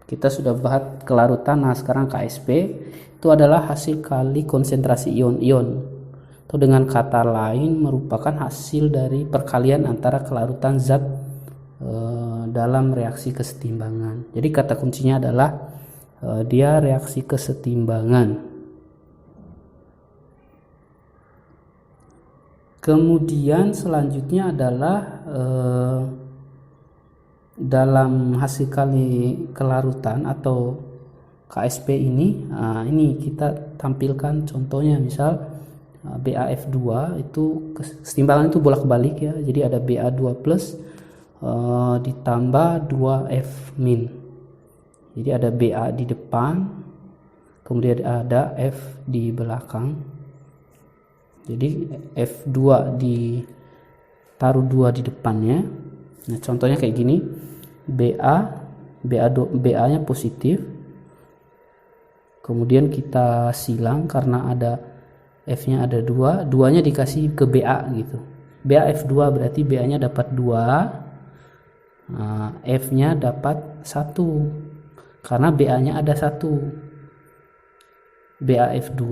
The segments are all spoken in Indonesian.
Kita sudah bahas kelarutan. Nah, sekarang KSP itu adalah hasil kali konsentrasi ion-ion, atau dengan kata lain merupakan hasil dari perkalian antara kelarutan zat dalam reaksi kesetimbangan. Jadi kata kuncinya adalah dia reaksi kesetimbangan. Kemudian selanjutnya adalah dalam hasil kali kelarutan atau KSP ini, ini kita tampilkan contohnya. Misal BaF2 itu kesetimbangan itu bolak-balik ya, jadi ada Ba2 plus ditambah 2F min, jadi ada Ba di depan, kemudian ada F di belakang. Jadi F2 ditaruh 2 di depannya. Nah, contohnya kayak gini. BA-nya positif. Kemudian kita silang karena ada F-nya ada 2, 2-nya dikasih ke BA gitu. BaF2 berarti BA-nya dapat 2. Nah, F-nya dapat 1. Karena BA-nya ada 1. BaF2,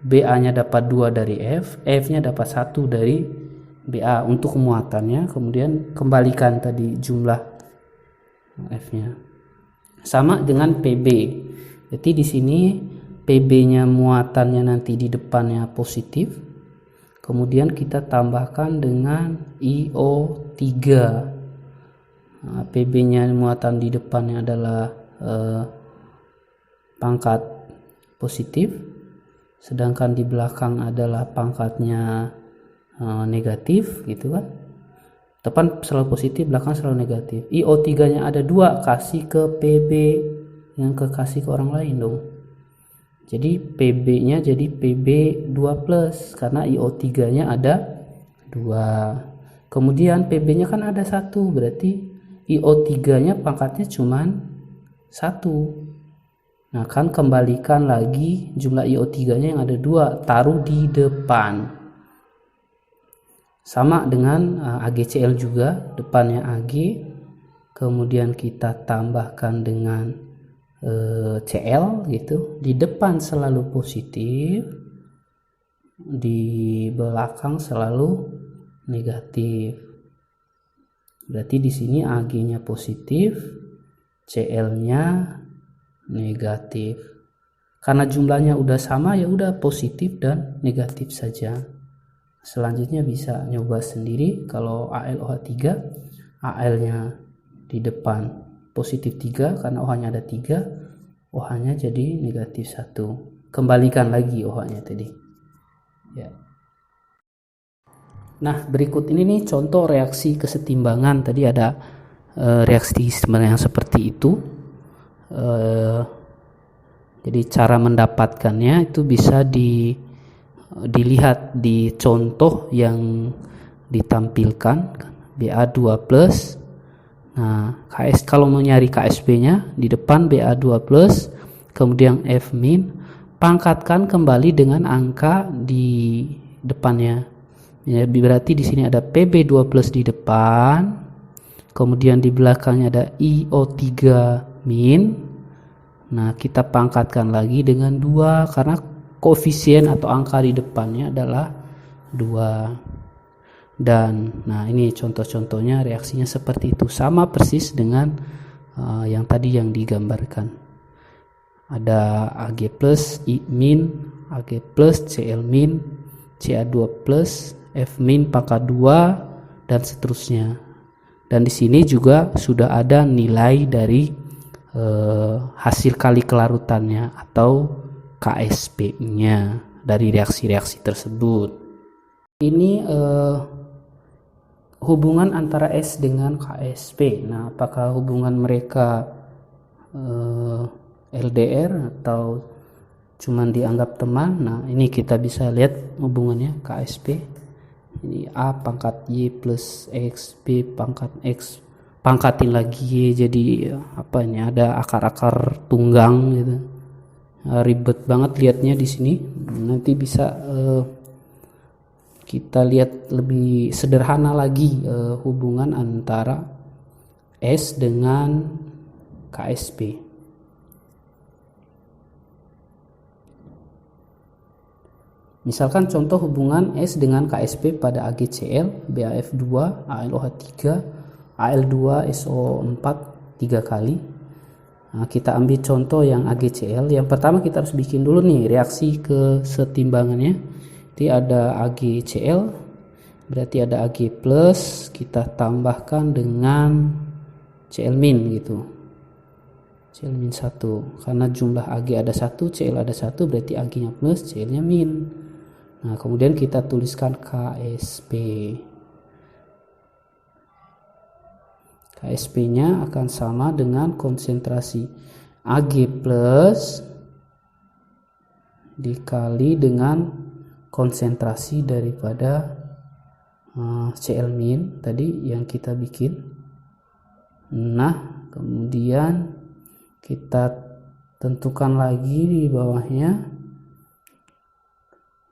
BA-nya dapat 2 dari F, F-nya dapat 1 dari BA untuk muatannya, kemudian kembalikan tadi jumlah F-nya. Sama dengan PB. Jadi di sini PB-nya muatannya nanti di depannya positif. Kemudian kita tambahkan dengan IO3. Nah, PB-nya muatan di depannya adalah pangkat positif, sedangkan di belakang adalah pangkatnya negatif gitu kan. Depan selalu positif, belakang selalu negatif. IO3-nya ada 2, kasih ke PB yang kasih ke orang lain dong. Jadi PB-nya jadi PB2 plus karena IO3-nya ada 2. Kemudian PB-nya kan ada 1, berarti IO3-nya pangkatnya cuman 1. Nah, kan kembalikan lagi jumlah IO3-nya yang ada 2, taruh di depan. Sama dengan AgCl juga, depannya Ag, kemudian kita tambahkan dengan Cl gitu. Di depan selalu positif, di belakang selalu negatif. Berarti di sini Ag-nya positif, Cl-nya negatif. Karena jumlahnya udah sama, ya udah positif dan negatif saja. Selanjutnya bisa nyoba sendiri. Kalau AlOH3, Al-nya di depan positif 3 karena OH-nya ada 3, OH-nya jadi negatif 1. Kembalikan lagi OH-nya tadi ya. Nah, berikut ini nih contoh reaksi kesetimbangan. Tadi ada reaksi sebenarnya seperti itu. Jadi cara mendapatkannya itu bisa dilihat di contoh yang ditampilkan. Ba2 plus. Nah, kalau mau nyari KSP-nya di depan Ba2 plus, kemudian F min, pangkatkan kembali dengan angka di depannya. Ya, berarti di sini ada Pb2 plus di depan, kemudian di belakangnya ada IO3 min. Nah, kita pangkatkan lagi dengan 2 karena koefisien atau angka di depannya adalah 2. Dan nah, ini contoh-contohnya reaksinya seperti itu, sama persis dengan yang tadi yang digambarkan. Ada Ag plus, I min, Ag plus, Cl min, Ca2 plus, F min pangkat 2 dan seterusnya. Dan di sini juga sudah ada nilai dari hasil kali kelarutannya atau KSP-nya dari reaksi-reaksi tersebut. Ini hubungan antara S dengan KSP. Nah, apakah hubungan mereka LDR atau cuman dianggap teman? Nah, ini kita bisa lihat hubungannya KSP. Ini A pangkat Y plus X, B pangkat X, pangkatin lagi Y, jadi apa ini, ada akar-akar tunggang gitu. Ribet banget liatnya di sini. Nanti bisa kita lihat lebih sederhana lagi hubungan antara S dengan KSP. Misalkan contoh hubungan S dengan KSP pada AgCl, BAF2, AlOH3, Al2, SO4 3 kali. Nah, kita ambil contoh yang AgCl. Yang pertama kita harus bikin dulu nih reaksi kesetimbangannya. Jadi ada AgCl, berarti ada Ag plus, kita tambahkan dengan Cl min gitu. Cl min 1, karena jumlah Ag ada 1, Cl ada 1, berarti Ag nya plus, Cl nya min. Nah, kemudian kita tuliskan KSP. KSP-nya akan sama dengan konsentrasi Ag plus dikali dengan konsentrasi daripada Cl min tadi yang kita bikin. Nah, kemudian kita tentukan lagi di bawahnya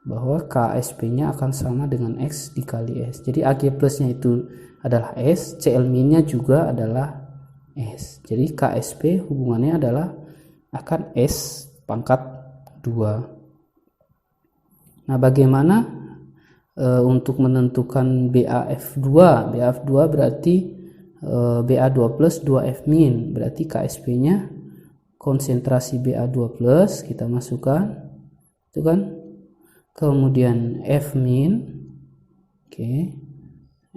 bahwa KSP-nya akan sama dengan X dikali S. Jadi Ag plusnya itu adalah S, Cl min-nya juga adalah S. Jadi KSP hubungannya adalah akan S pangkat 2. Nah, bagaimana untuk menentukan BAF2? BAF2 berarti BA2 plus 2F min, berarti KSP-nya konsentrasi BA2 plus kita masukkan, itu kan. Kemudian F min, oke,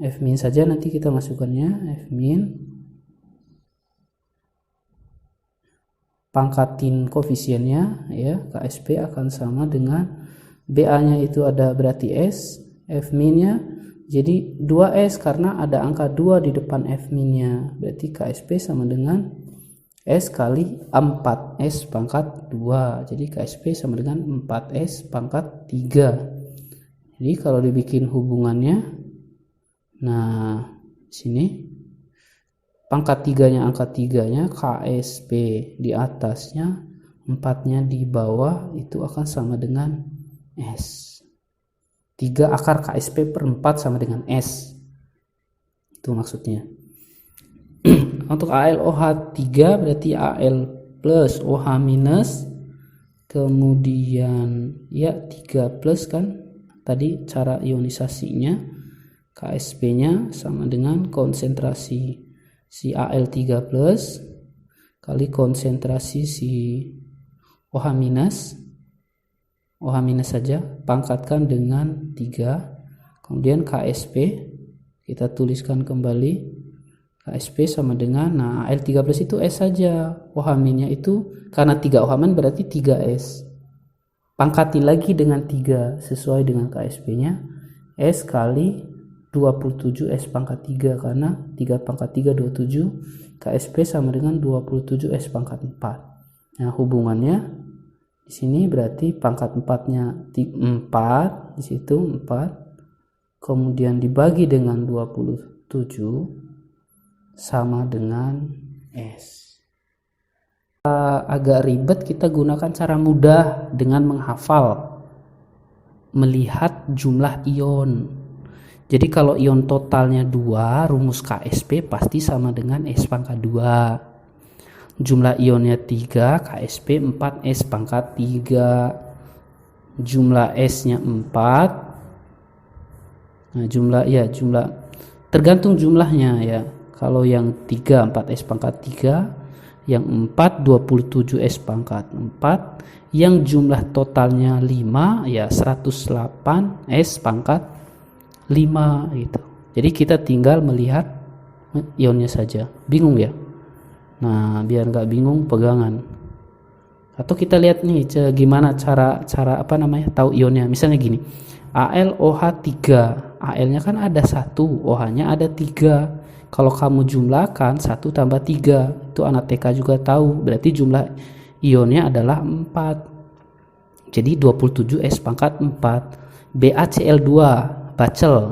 F min saja nanti kita masukkannya, F min, pangkatin koefisiennya ya, KSP akan sama dengan BA nya itu ada berarti S, F min nya jadi 2S karena ada angka 2 di depan F min nya, berarti KSP sama dengan S kali 4S pangkat 2. Jadi KSP sama dengan 4S pangkat 3. Jadi kalau dibikin hubungannya, nah sini pangkat 3-nya angka 3-nya, KSP di atasnya, 4-nya di bawah, itu akan sama dengan S. 3 akar KSP per 4 sama dengan S. Itu maksudnya. Untuk AlOH3 berarti Al plus OH minus, kemudian ya 3 plus kan tadi cara ionisasinya, KSP nya sama dengan konsentrasi si Al3 plus kali konsentrasi si OH minus, OH minus saja pangkatkan dengan 3, kemudian KSP kita tuliskan kembali, KSP sama dengan, nah Al3 plus itu S saja, OH min nya itu karena 3 OH min berarti 3S, pangkatin lagi dengan 3 sesuai dengan KSP nya, S kali 27 S pangkat 3, karena 3 pangkat 3 27, KSP sama dengan 27 S pangkat 4. Nah, hubungannya di sini berarti pangkat 4-nya 4, di situ 4, kemudian dibagi dengan 27 sama dengan S. Agak ribet, kita gunakan cara mudah dengan menghafal, melihat jumlah ion. Jadi kalau ion totalnya 2, rumus KSP pasti sama dengan S pangkat 2. Jumlah ionnya 3, KSP 4S pangkat 3. Jumlah S-nya 4. Nah, jumlah tergantung jumlahnya ya. Kalau yang 3 4S pangkat 3, yang 4 27S pangkat 4, yang jumlah totalnya 5 ya 108S pangkat 5 gitu. Jadi kita tinggal melihat ionnya saja. Bingung ya? Nah, biar nggak bingung pegangan. Atau kita lihat nih gimana cara tahu ionnya. Misalnya gini, AlOH3, Al-nya kan ada 1, OH-nya ada 3. Kalau kamu jumlahkan 1 tambah 3, itu anak TK juga tahu, berarti jumlah ionnya adalah 4. Jadi 27S pangkat 4. BaCl2, bacel,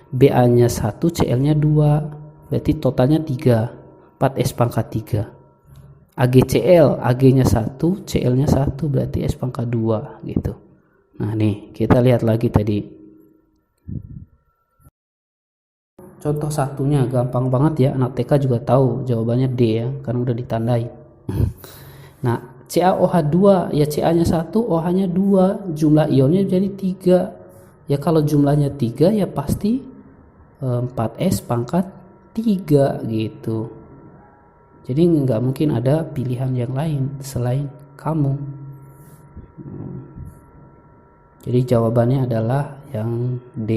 Ba-nya 1, Cl-nya 2, berarti totalnya 3, 4S pangkat 3. AgCl, Ag-nya 1, Cl-nya 1, berarti S pangkat 2 gitu. Nah nih, kita lihat lagi tadi. Contoh satunya gampang banget ya, anak TK juga tahu jawabannya D ya, karena udah ditandai. Nah, CaOH2 ya, Ca-nya 1, OH-nya 2, jumlah ionnya jadi 3. Ya kalau jumlahnya 3 ya pasti 4S pangkat 3 gitu. Jadi nggak mungkin ada pilihan yang lain selain kamu. Jadi jawabannya adalah yang D.